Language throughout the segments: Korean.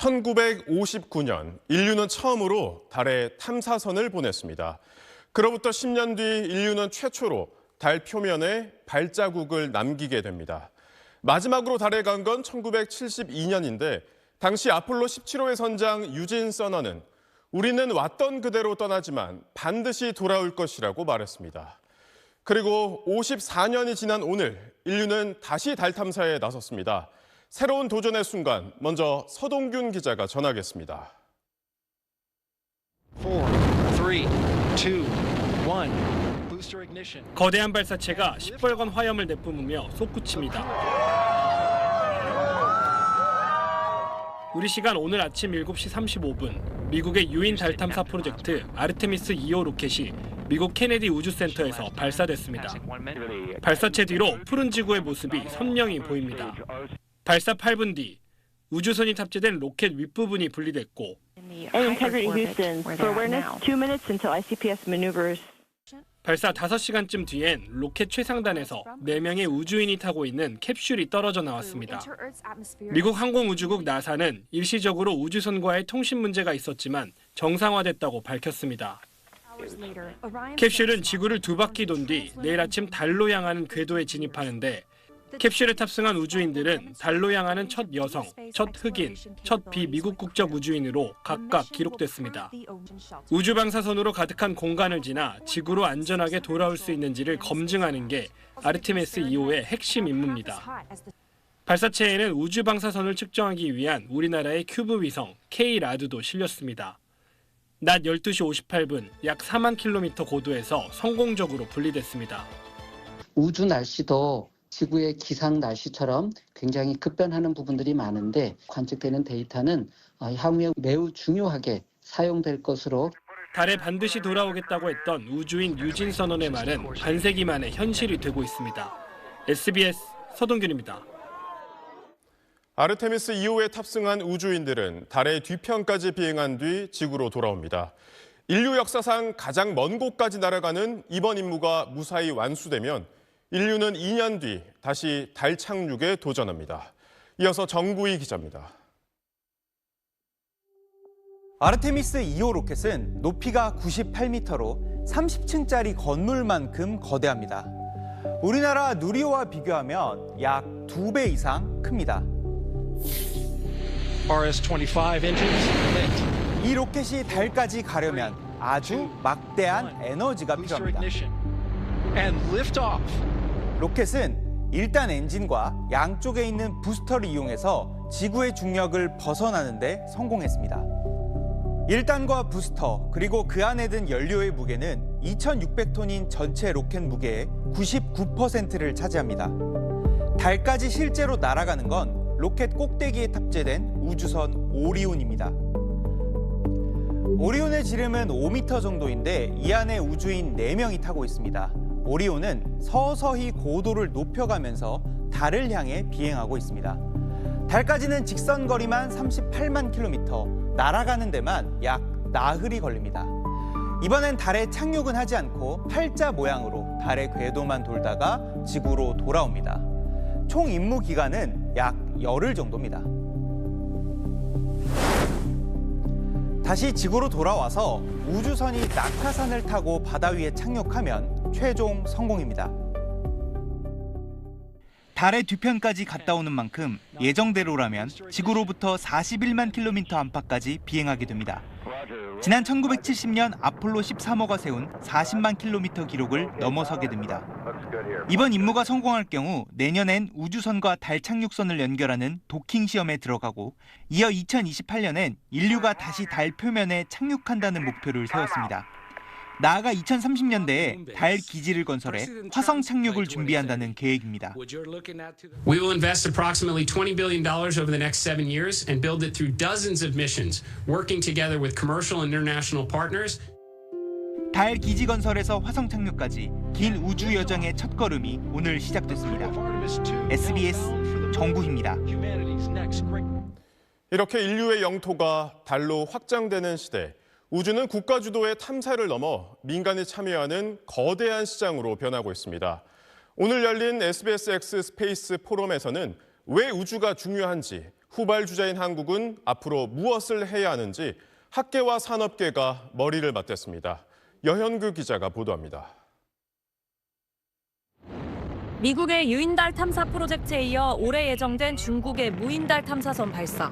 1959년 인류는 처음으로 달에 탐사선을 보냈습니다. 그로부터 10년 뒤 인류는 최초로 달 표면에 발자국을 남기게 됩니다. 마지막으로 달에 간 건 1972년인데 당시 아폴로 17호의 선장 유진 서너는 우리는 왔던 그대로 떠나지만 반드시 돌아올 것이라고 말했습니다. 그리고 54년이 지난 오늘 인류는 다시 달 탐사에 나섰습니다. 새로운 도전의 순간, 먼저 서동균 기자가 전하겠습니다. 4, 3, 2, 1. 거대한 발사체가 시뻘건 화염을 내뿜으며 솟구칩니다. 우리 시간 오늘 아침 7시 35분, 미국의 유인 달 탐사 프로젝트 아르테미스 2호 로켓이 미국 케네디 우주센터에서 발사됐습니다. 발사체 뒤로 푸른 지구의 모습이 선명히 보입니다. 발사 8분 뒤 우주선이 탑재된 로켓 윗부분이 분리됐고 발사 5시간쯤 뒤엔 로켓 최상단에서 4명의 우주인이 타고 있는 캡슐이 떨어져 나왔습니다. 미국 항공우주국 나사는 일시적으로 우주선과의 통신 문제가 있었지만 정상화됐다고 밝혔습니다. 캡슐은 지구를 2바퀴 돈 뒤 내일 아침 달로 향하는 궤도에 진입하는데 캡슐에 탑승한 우주인들은 달로 향하는 첫 여성, 첫 흑인, 첫 비미국 국적 우주인으로 각각 기록됐습니다. 우주방사선으로 가득한 공간을 지나 지구로 안전하게 돌아올 수 있는지를 검증하는 게 아르테미스 2호의 핵심 임무입니다. 발사체에는 우주방사선을 측정하기 위한 우리나라의 큐브 위성 K-라드도 실렸습니다. 낮 12시 58분, 약 4만 킬로미터 고도에서 성공적으로 분리됐습니다. 우주 날씨도 지구의 기상 날씨처럼 굉장히 급변하는 부분들이 많은데 관측되는 데이터는 향후에 매우 중요하게 사용될 것으로. 달에 반드시 돌아오겠다고 했던 우주인 유진 선원의 말은 반세기 만에 현실이 되고 있습니다. SBS 서동균입니다. 아르테미스 2호에 탑승한 우주인들은 달의 뒤편까지 비행한 뒤 지구로 돌아옵니다. 인류 역사상 가장 먼 곳까지 날아가는 이번 임무가 무사히 완수되면 인류는 2년 뒤 다시 달 착륙에 도전합니다. 이어서 정구희 기자입니다. 아르테미스 2호 로켓은 높이가 98m로 30층짜리 건물만큼 거대합니다. 우리나라 누리호와 비교하면 약 2배 이상 큽니다. RS-25 engines lit. 이 로켓이 달까지 가려면 아주 막대한 에너지가 필요합니다. And lift off. 로켓은 1단 엔진과 양쪽에 있는 부스터를 이용해서 지구의 중력을 벗어나는 데 성공했습니다. 1단과 부스터 그리고 그 안에 든 연료의 무게는 2,600톤인 전체 로켓 무게의 99%를 차지합니다. 달까지 실제로 날아가는 건 로켓 꼭대기에 탑재된 우주선 오리온입니다. 오리온의 지름은 5m 정도인데 이 안에 우주인 4명이 타고 있습니다. 오리온은 서서히 고도를 높여가면서 달을 향해 비행하고 있습니다. 달까지는 직선 거리만 38만 킬로미터, 날아가는 데만 약 나흘이 걸립니다. 이번엔 달에 착륙은 하지 않고 팔자 모양으로 달의 궤도만 돌다가 지구로 돌아옵니다. 총 임무 기간은 약 열흘 정도입니다. 다시 지구로 돌아와서 우주선이 낙하산을 타고 바다 위에 착륙하면 최종 성공입니다. 달의 뒤편까지 갔다 오는 만큼 예정대로라면 지구로부터 41만 킬로미터 안팎까지 비행하게 됩니다. 지난 1970년 아폴로 13호가 세운 40만 킬로미터 기록을 넘어서게 됩니다. 이번 임무가 성공할 경우 내년엔 우주선과 달 착륙선을 연결하는 도킹 시험에 들어가고 이어 2028년엔 인류가 다시 달 표면에 착륙한다는 목표를 세웠습니다. 나아가 2030년대에 달 기지를 건설해 화성 착륙을 준비한다는 계획입니다. We will invest approximately $20 billion over the next 7 years and build it through dozens of missions, working together with commercial and international partners. 달 기지 건설에서 화성 착륙까지 긴 우주 여정의 첫걸음이 오늘 시작됐습니다. SBS 정구희입니다. 이렇게 인류의 영토가 달로 확장되는 시대. 우주는 국가 주도의 탐사를 넘어 민간이 참여하는 거대한 시장으로 변하고 있습니다. 오늘 열린 SBS X 스페이스 포럼에서는 왜 우주가 중요한지, 후발주자인 한국은 앞으로 무엇을 해야 하는지 학계와 산업계가 머리를 맞댔습니다. 여현규 기자가 보도합니다. 미국의 유인달 탐사 프로젝트에 이어 올해 예정된 중국의 무인달 탐사선 발사,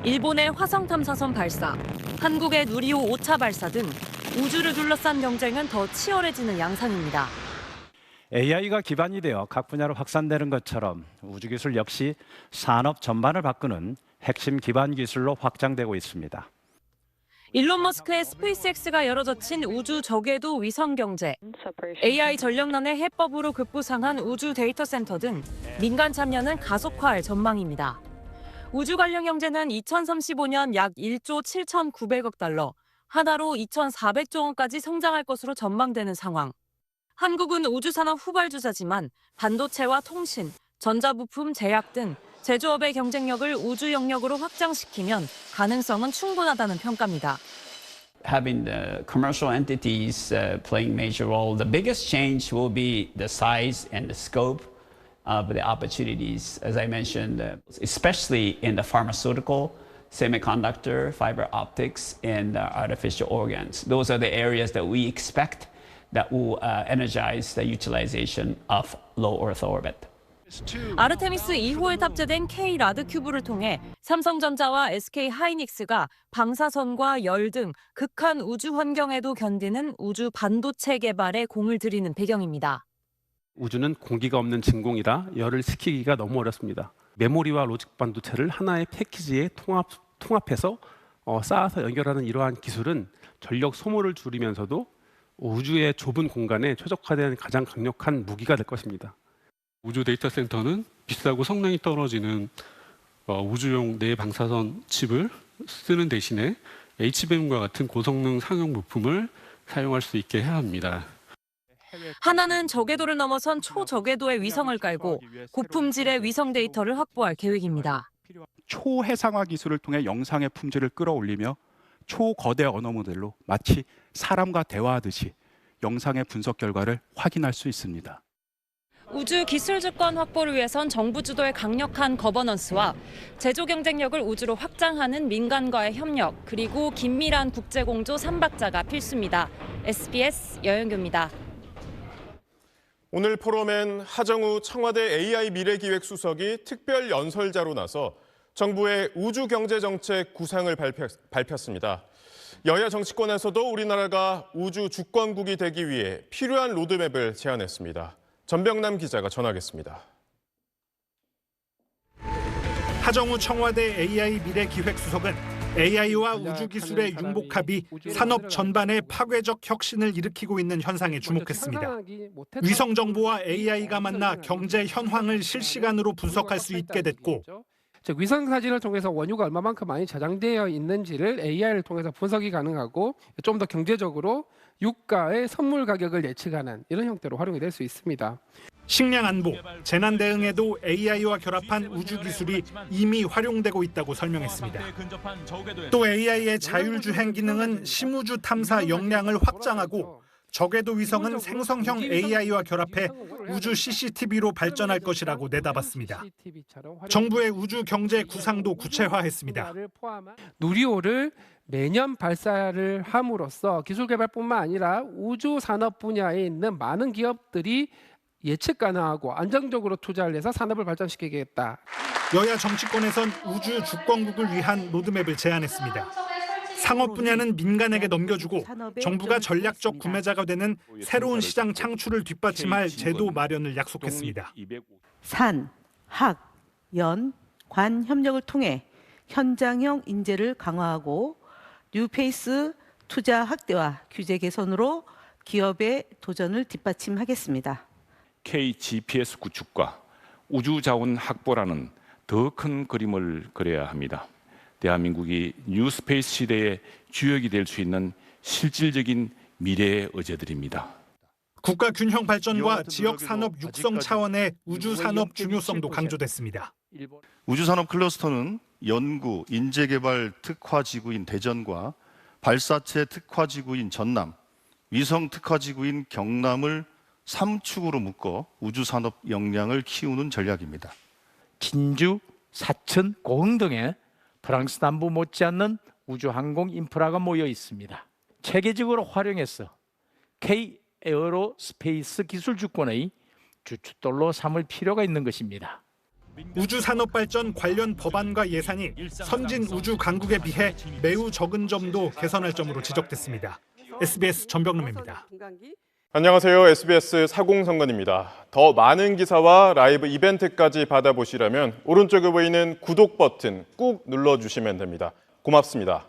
일본의 화성 탐사선 발사, 한국의 누리호 5차 발사 등 우주를 둘러싼 경쟁은 더 치열해지는 양상입니다. AI가 기반이 되어 각 분야로 확산되는 것처럼 우주기술 역시 산업 전반을 바꾸는 핵심 기반 기술로 확장되고 있습니다. 일론 머스크의 스페이스X가 열어젖힌 우주 저궤도 위성 경제, AI 전력난의 해법으로 급부상한 우주 데이터 센터 등 민간 참여는 가속화할 전망입니다. 우주 관련 경제는 2035년 약 1조 7,900억 달러, 하나로 2,400조 원까지 성장할 것으로 전망되는 상황. 한국은 우주산업 후발주자지만 반도체와 통신, 전자부품, 제약 등 제조업의 경쟁력을 우주 영역으로 확장시키면 가능성은 충분하다는 평가입니다. Having the commercial entities playing major role, the biggest change will be the size and the scope of the opportunities, as I mentioned, especially in the pharmaceutical, semiconductor, fiber optics, and artificial organs. Those are the areas that we expect that will energize the utilization of low Earth orbit. 아르테미스 2호에 탑재된 K 라드큐브를 통해 삼성전자와 SK 하이닉스가 방사선과 열 등 극한 우주 환경에도 견디는 우주 반도체 개발에 공을 들이는 배경입니다. 우주는 공기가 없는 진공이라 열을 식히기가 너무 어렵습니다. 메모리와 로직 반도체를 하나의 패키지에 통합해서 쌓아서 연결하는 이러한 기술은 전력 소모를 줄이면서도 우주의 좁은 공간에 최적화된 가장 강력한 무기가 될 것입니다. 우주 데이터 센터는 비싸고 성능이 떨어지는 우주용 내방사선 칩을 쓰는 대신에 HBM과 같은 고성능 상용 부품을 사용할 수 있게 해야 합니다. 하나는 저궤도를 넘어선 초저궤도의 위성을 깔고 고품질의 위성 데이터를 확보할 계획입니다. 초해상화 기술을 통해 영상의 품질을 끌어올리며 초거대 언어 모델로 마치 사람과 대화하듯이 영상의 분석 결과를 확인할 수 있습니다. 우주 기술 주권 확보를 위해선 정부 주도의 강력한 거버넌스와 제조 경쟁력을 우주로 확장하는 민간과의 협력, 그리고 긴밀한 국제공조 3박자가 필수입니다. SBS 여현규입니다. 오늘 포럼엔 하정우 청와대 AI 미래기획수석이 특별 연설자로 나서 정부의 우주경제정책 구상을 밝혔습니다. 여야 정치권에서도 우리나라가 우주 주권국이 되기 위해 필요한 로드맵을 제안했습니다. 전병남 기자가 전하겠습니다. 하정우 청와대 AI 미래기획수석은 AI와 우주기술의 융복합이 산업 전반에 파괴적 혁신을 일으키고 있는 현상에 주목했습니다. 위성 정보와 AI가 만나 경제 현황을 실시간으로 분석할 수 있게 됐고, 즉 위성 사진을 통해서 원유가 얼마만큼 많이 저장되어 있는지를 AI를 통해서 분석이 가능하고 좀 더 경제적으로 유가의 선물 가격을 예측하는 이런 형태로 활용이 될 수 있습니다. 식량 안보, 재난 대응에도 AI와 결합한 우주 기술이 이미 활용되고 있다고 설명했습니다. 또 AI의 자율주행 기능은 심우주 탐사 역량을 확장하고 저궤도 위성은 생성형 AI와 결합해 우주 CCTV로 발전할 것이라고 내다봤습니다. 정부의 우주 경제 구상도 구체화했습니다. 누리호를 매년 발사를 함으로써 기술 개발뿐만 아니라 우주 산업 분야에 있는 많은 기업들이 예측 가능하고 안정적으로 투자를 해서 산업을 발전시키겠다. 여야 정치권에선 우주 주권국을 위한 로드맵을 제안했습니다. 상업 분야는 민간에게 넘겨주고 정부가 전략적 구매자가 되는 새로운 시장 창출을 뒷받침할 제도 마련을 약속했습니다. 산, 학, 연, 관 협력을 통해 현장형 인재를 강화하고 뉴페이스 투자 확대와 규제 개선으로 기업의 도전을 뒷받침하겠습니다. KGPS 구축과 우주자원 확보라는 더 큰 그림을 그려야 합니다. 대한민국이 뉴스페이스 시대의 주역이 될 수 있는 실질적인 미래의 의제들입니다. 국가 균형 발전과 지역 산업 육성 차원의 우주 산업 중요성도 강조됐습니다. 우주산업 클러스터는 연구, 인재개발 특화지구인 대전과 발사체 특화지구인 전남, 위성 특화지구인 경남을 3축으로 묶어 우주산업 역량을 키우는 전략입니다. 진주, 사천, 고흥 등의 프랑스 남부 못지않는 우주항공 인프라가 모여 있습니다. 체계적으로 활용해서 K-에어로스페이스 기술 주권의 주춧돌로 삼을 필요가 있는 것입니다. 우주산업 발전 관련 법안과 예산이 선진 우주 강국에 비해 매우 적은 점도 개선할 점으로 지적됐습니다. SBS 전병남입니다. 안녕하세요. SBS 사공성건입니다. 더 많은 기사와 라이브 이벤트까지 받아보시려면 오른쪽에 보이는 구독 버튼 꾹 눌러주시면 됩니다. 고맙습니다.